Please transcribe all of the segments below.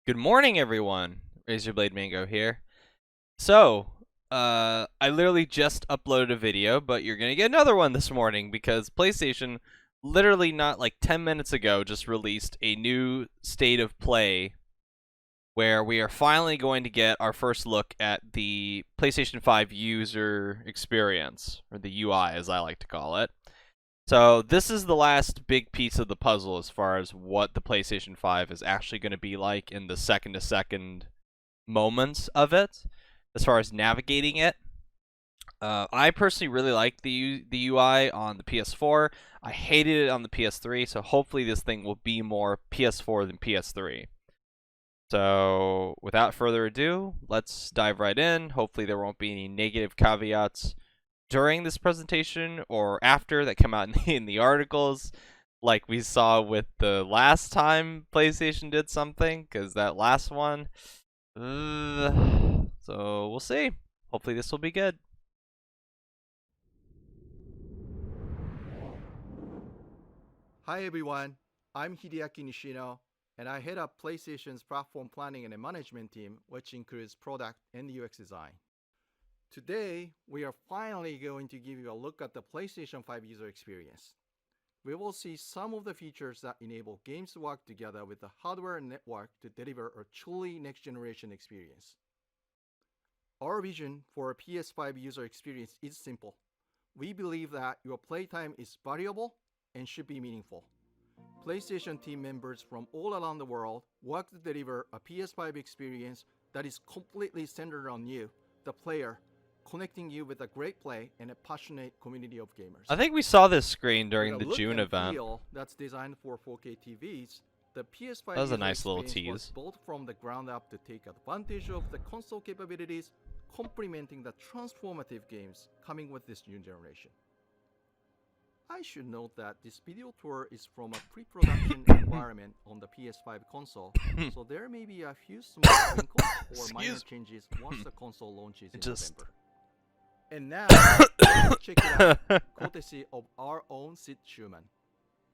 Good morning, everyone. Razorblade Mango here. So, I literally just uploaded a video, but you're gonna get another one this morning because PlayStation, literally not like 10 minutes ago, just released a new state of play where we are finally going to get our first look at the PlayStation 5 user experience, or the UI as I like to call it. So this is the last big piece of the puzzle as far as what the PlayStation 5 is actually going to be like in the second-to-second moments of it, as far as navigating it. I personally really like the UI on the PS4. I hated it on the PS3, so hopefully this thing will be more PS4 than PS3. So without further ado, let's dive right in. Hopefully there won't be any negative caveats during this presentation or after that come out in the articles, like we saw with the last time PlayStation did something, because that last one, so we'll see. Hopefully this will be good. Hi everyone, I'm Hideaki Nishino, and I head up PlayStation's platform planning and management team, which includes product and UX design. Today, we are finally going to give you a look at the PlayStation 5 user experience. We will see some of the features that enable games to work together with the hardware and network to deliver a truly next-generation experience. Our vision for a PS5 user experience is simple. We believe that your playtime is valuable and should be meaningful. PlayStation team members from all around the world work to deliver a PS5 experience that is completely centered on you, the player, connecting you with a great play and a passionate community of gamers. I think we saw this screen during With the a look June and event. feel that's designed for 4K TVs, the PS5 That was a user nice little experience tease. was built from the ground up to take advantage of the console capabilities, complementing the transformative games coming with this new generation. I should note that this video tour is from a pre-production environment on the PS5 console, so there may be a few small wrinkles or minor changes once the console launches in November. And now, let's check it out, courtesy of our own Sid Schumann.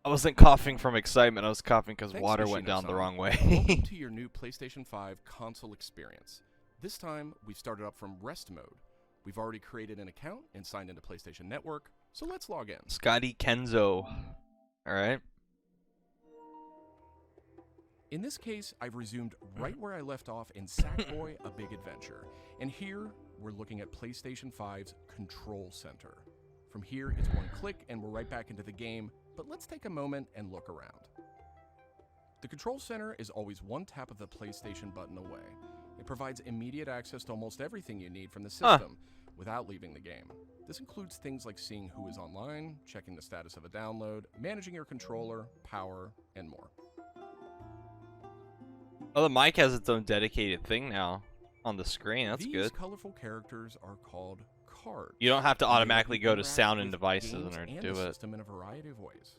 I wasn't coughing from excitement, I was coughing because water went down the Nishino-san. wrong Welcome way. to your new PlayStation 5 console experience. This time, we've started up from rest mode. We've already created an account and signed into PlayStation Network, so let's log in. Scotty Kenzo. Alright. In this case, I've resumed right where I left off in Sackboy: A Big Adventure. And here, we're looking at PlayStation 5's Control Center. From here, it's one click and we're right back into the game, but let's take a moment and look around. The Control Center is always one tap of the PlayStation button away. It provides immediate access to almost everything you need from the system without leaving the game. This includes things like seeing who is online, checking the status of a download, managing your controller, power, and more. Oh, the mic has its own dedicated thing now on the screen. That's These good. colorful characters are called cards. You don't have to They let automatically you go to interact sound and with devices games and and do the it. system in a variety of ways.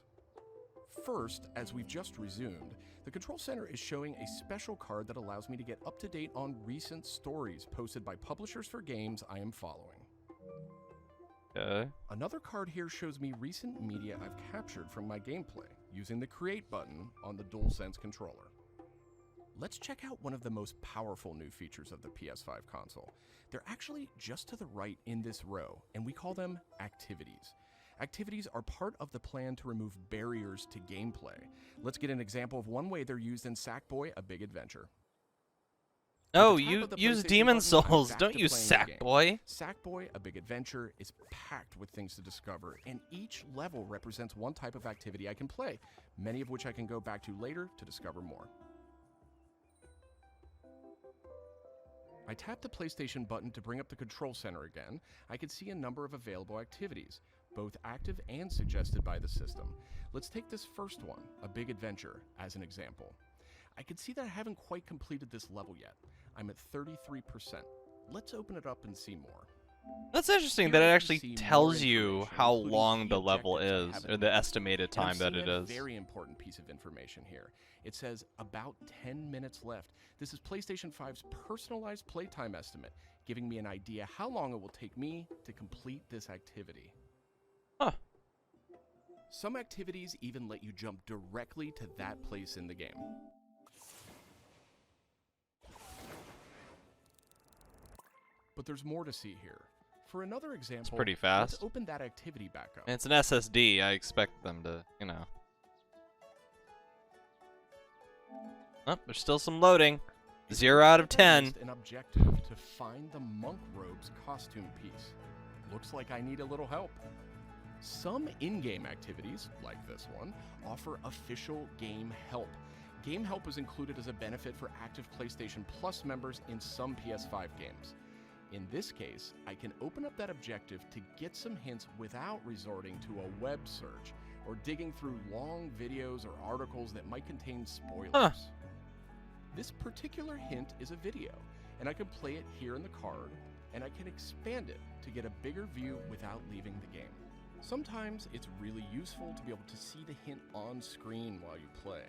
First, as we've just resumed, the Control Center is showing a special card that allows me to get up to date on recent stories posted by publishers for games I am following. Okay. Another card here shows me recent media I've captured from my gameplay using the Create button on the DualSense controller. Let's check out one of the most powerful new features of the PS5 console. They're actually just to the right in this row, and we call them Activities. Activities are part of the plan to remove barriers to gameplay. Let's get an example of one way they're used in Sackboy: A Big Adventure. Oh, With the tap you of the use PlayStation Demon button, I'm Souls. back Don't to use playing the game. Sackboy. Sackboy: A Big Adventure is packed with things to discover, and each level represents one type of activity I can play, many of which I can go back to later to discover more. I tap the PlayStation button to bring up the Control Center again. I can see a number of available activities, both active and suggested by the system. Let's take this first one, A Big Adventure, as an example. I can see that I haven't quite completed this level yet. I'm at 33%. Let's open it up and see more. That's interesting Here that it you can actually see tells more you information, how including long key the level objectives I is, haven't or the met. estimated And I'm time that seeing it a is. very important piece of information here. It says about 10 minutes left. This is PlayStation 5's personalized playtime estimate, giving me an idea how long it will take me to complete this activity. Huh. Some activities even let you jump directly to that place in the game. But there's more to see here. For another example, pretty fast. let's open that activity back up. And it's an SSD. I expect them to, you know. Oh, there's still some loading. 0 out of 10. An objective to find the monk robes costume piece. Looks like I need a little help. Some in-game activities, like this one, offer official game help. Game help is included as a benefit for active PlayStation Plus members in some PS5 games. In this case, I can open up that objective to get some hints without resorting to a web search or digging through long videos or articles that might contain spoilers. Huh. This particular hint is a video, and I can play it here in the card, and I can expand it to get a bigger view without leaving the game. Sometimes it's really useful to be able to see the hint on screen while you play.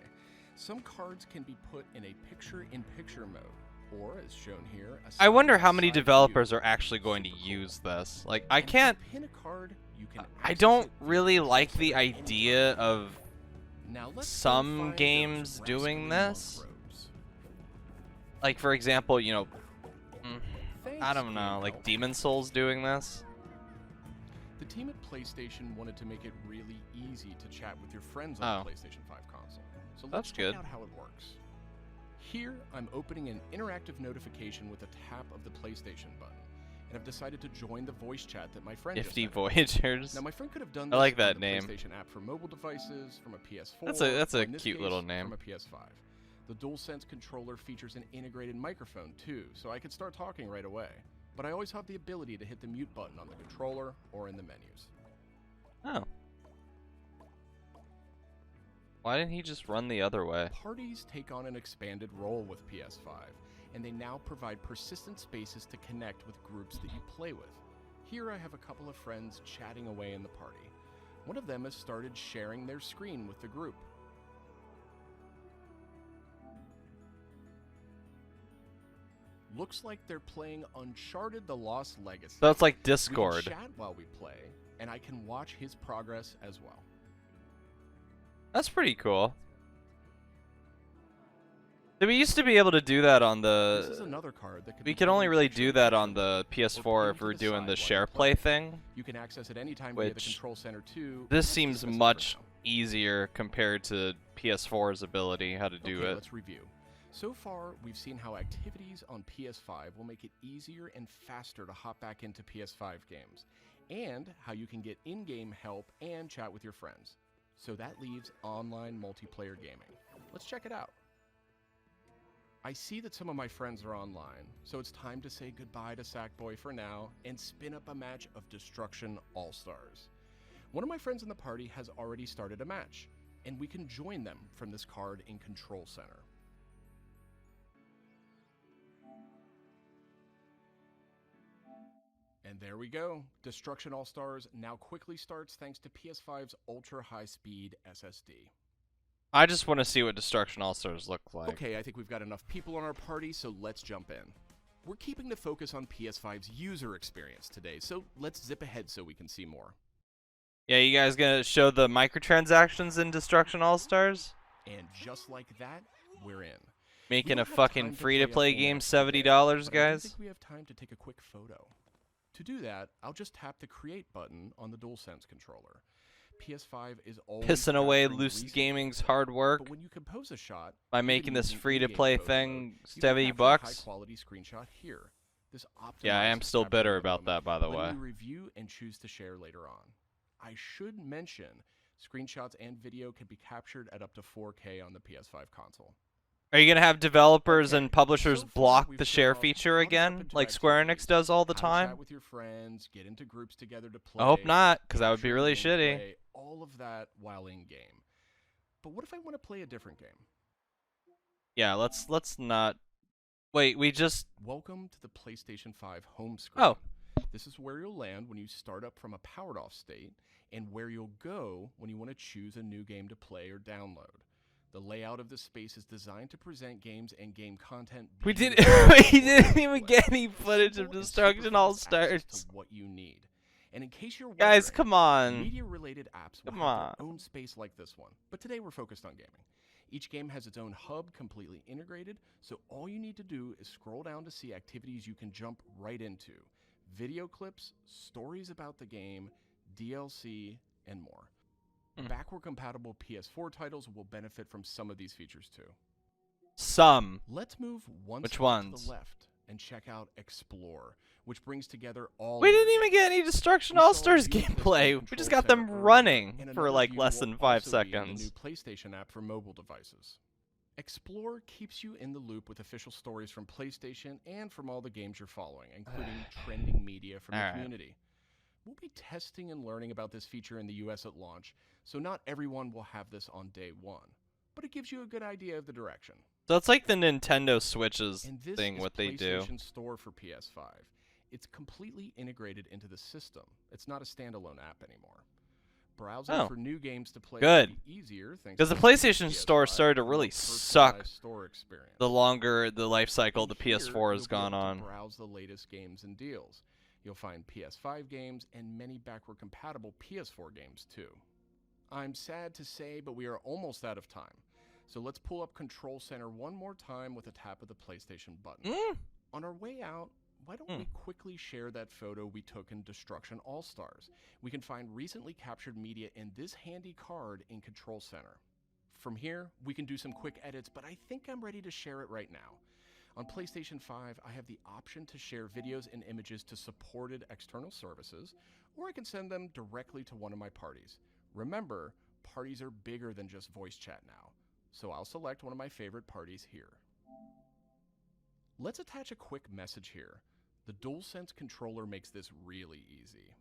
Some cards can be put in a picture-in-picture mode, or as shown here, I wonder how many side-by-side developers view. are actually going to use this. Like, I And if you can't. pin a card, you can I access don't it really via like cursor the at any idea time. of Now let's go some find those games doing rascally this. monk robes. Like, for example, you know, I Thanks, don't know, Game like Help. Demon Souls doing this. The team at PlayStation wanted to make it really easy to chat with your friends Oh. on the PlayStation 5 console. So let's That's check good. out how it works. Here, I'm opening an interactive notification with a tap of the PlayStation button, and I've decided to join the voice chat that my friend just Nifty sent me. Voyagers. Now, my friend could have done I this like on that the name. PlayStation app for mobile devices, from a PS4. That's or a in this cute case, little name. From a PS5. The DualSense controller features an integrated microphone too, so I could start talking right away. But I always have the ability to hit the mute button on the controller or in the menus. Oh. Why didn't he just run the other way? Parties take on an expanded role with PS5, and they now provide persistent spaces to connect with groups that you play with. Here I have a couple of friends chatting away in the party. One of them has started sharing their screen with the group. Looks like they're playing Uncharted: The Lost Legacy. So it's like We can Discord. chat while we play, and I can watch his progress as well. That's pretty cool. We used to be able to do that on This is the. another card that could We be could put only in really picture do in that picture on the mode, or PS4 pinned if to we're the doing side the while share you play thing. You can access it anytime via the Which Control Center too. this Let's seems dismiss it for much now. easier compared to PS4's ability how to do Okay, it. let's review. So far, we've seen how activities on PS5 will make it easier and faster to hop back into PS5 games, and how you can get in-game help and chat with your friends. So that leaves online multiplayer gaming. Let's check it out. I see that some of my friends are online, so it's time to say goodbye to Sackboy for now and spin up a match of Destruction All-Stars. One of my friends in the party has already started a match, and we can join them from this card in Control Center. And there we go. Destruction All-Stars now quickly starts thanks to PS5's ultra high-speed SSD. I just want to see what Destruction All Stars look like. Okay, I think we've got enough people on our party, so let's jump in. We're keeping the focus on PS5's user experience today, so let's zip ahead so we can see more. Yeah, you guys gonna show the microtransactions in Destruction All Stars? And just like that, we're in. Making don't a have fucking time to free-to-play play a full game match $70, today, but I do guys? think we have time to take a quick photo. To do that, I'll just tap the Create button on the DualSense controller. PS5 is always Pissing away capturing Lucid recent Gaming's gameplay, hard work but when you compose a shot by even making this using free-to-play in-game photo thing mode, you can $70 capture a bucks. high-quality screenshot here. This Yeah, I am optimizes still capture bitter mode about that, by the way. letting you review and choose to share later on. I should mention, screenshots and video can be captured at up to 4K on the PS5 console. Are you gonna have developers Okay, and publishers so far block we've the shown share off feature how to jump again, into like Square Enix activities, does all the how to time? chat with your friends, get into groups together to play. I hope not, because that would be capture really gameplay, shitty. All of that while in game. But what if I want to play a different game? Yeah, let's not. Wait, we just. Welcome to the PlayStation 5 home screen. Oh. This is where you'll land when you start up from a powered off state, and where you'll go when you want to choose a new game to play or download. The layout of the space is designed to present games and game content. We did. beautifully We for didn't you even to get play. any footage of Simple and Destruction super All fast access Stars. to what you need. And in case you're Guys, wondering, come on. media-related apps will Come have on. their own space like this one. But today we're focused on gaming. Each game has its own hub completely integrated, so all you need to do is scroll down to see activities you can jump right into. Video clips, stories about the game, DLC, and more. Backward compatible PS4 titles will benefit from some of these features too. Some. Let's move one Which slide ones? to the left and check out Explore, which brings together all We of your didn't even games. get any Destruction We saw a All-Stars view of this gameplay. from We just Control got them Center earlier, running and for another like view less will than 5 also be in seconds. the new PlayStation app for mobile devices. Explore keeps you in the loop with official stories from PlayStation and from all the games you're following, including trending media from the Alright. community. We'll be testing and learning about this feature in the US at launch, so not everyone will have this on day one, but it gives you a good idea of the direction. So it's like the Nintendo Switch's And this thing, is what they do. PlayStation Store for PS5. It's completely integrated into the system. It's not a standalone app anymore. Browsing Oh. for new games to play Good. will be easier thanks Because to the the PlayStation PS5 Store started to and a really more suck personalized store experience. the longer the life cycle And the here, PS4 has you'll be gone able to on. browse the latest games and deals. You'll find PS5 games and many backward compatible PS4 games too. I'm sad to say, but we are almost out of time. So let's pull up Control Center one more time with a tap of the PlayStation button. On our way out, why don't we quickly share that photo we took in Destruction All-Stars? We can find recently captured media in this handy card in Control Center. From here, we can do some quick edits, but I think I'm ready to share it right now. On PlayStation 5, I have the option to share videos and images to supported external services, or I can send them directly to one of my parties. Remember, parties are bigger than just voice chat now, so I'll select one of my favorite parties here. Let's attach a quick message here. The DualSense controller makes this really easy.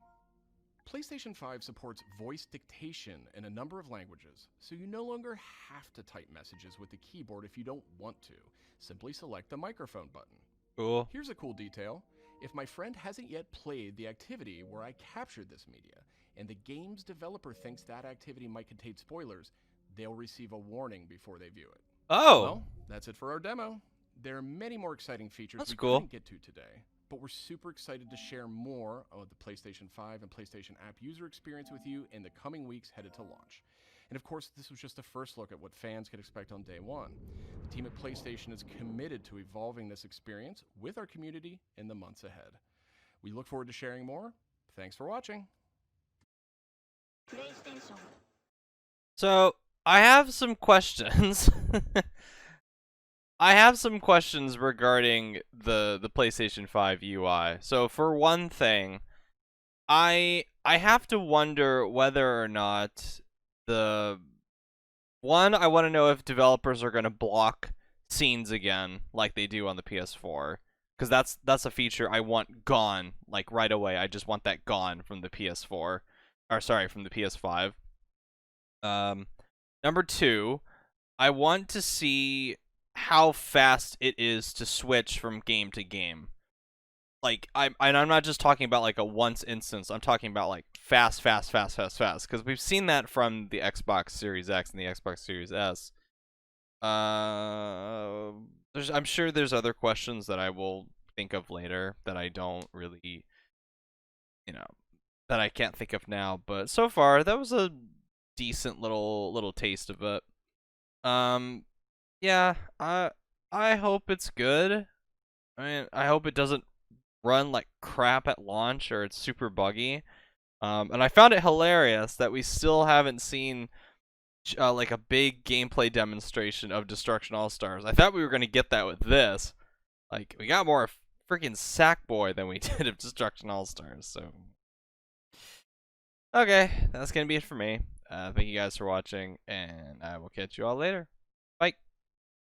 PlayStation 5 supports voice dictation in a number of languages, so you no longer have to type messages with the keyboard if you don't want to. Simply select the microphone button. Cool. Here's a cool detail. If my friend hasn't yet played the activity where I captured this media, and the game's developer thinks that activity might contain spoilers, they'll receive a warning before they view it. Oh. Well, that's it for our demo. There are many more exciting features That's we cool. couldn't get to today, but we're super excited to share more of the PlayStation 5 and PlayStation app user experience with you in the coming weeks headed to launch. And of course, this was just a first look at what fans could expect on day one. The team at PlayStation is committed to evolving this experience with our community in the months ahead. We look forward to sharing more. Thanks for watching. PlayStation. So, I have some questions. I have some questions regarding the PlayStation 5 UI. So, for one thing, I have to wonder whether or not I want to know if developers are going to block scenes again like they do on the PS4, because that's a feature I want gone like right away. I just want that gone from the PS4, or sorry, from the PS5. Number two, I want to see how fast it is to switch from game to game. Like, I'm not just talking about like a once instance. I'm talking about like fast, because we've seen that from the Xbox Series X and the Xbox Series S. I'm sure there's other questions that I will think of later that I don't really, that I can't think of now. But so far, that was a decent little taste of it. Yeah, I hope it's good. I mean, I hope it doesn't run like crap at launch or it's super buggy. And I found it hilarious that we still haven't seen like a big gameplay demonstration of Destruction All-Stars. I thought we were gonna get that with this. Like, we got more freaking Sackboy than we did of Destruction All-Stars. So, okay, that's gonna be it for me. Thank you guys for watching, and I will catch you all later.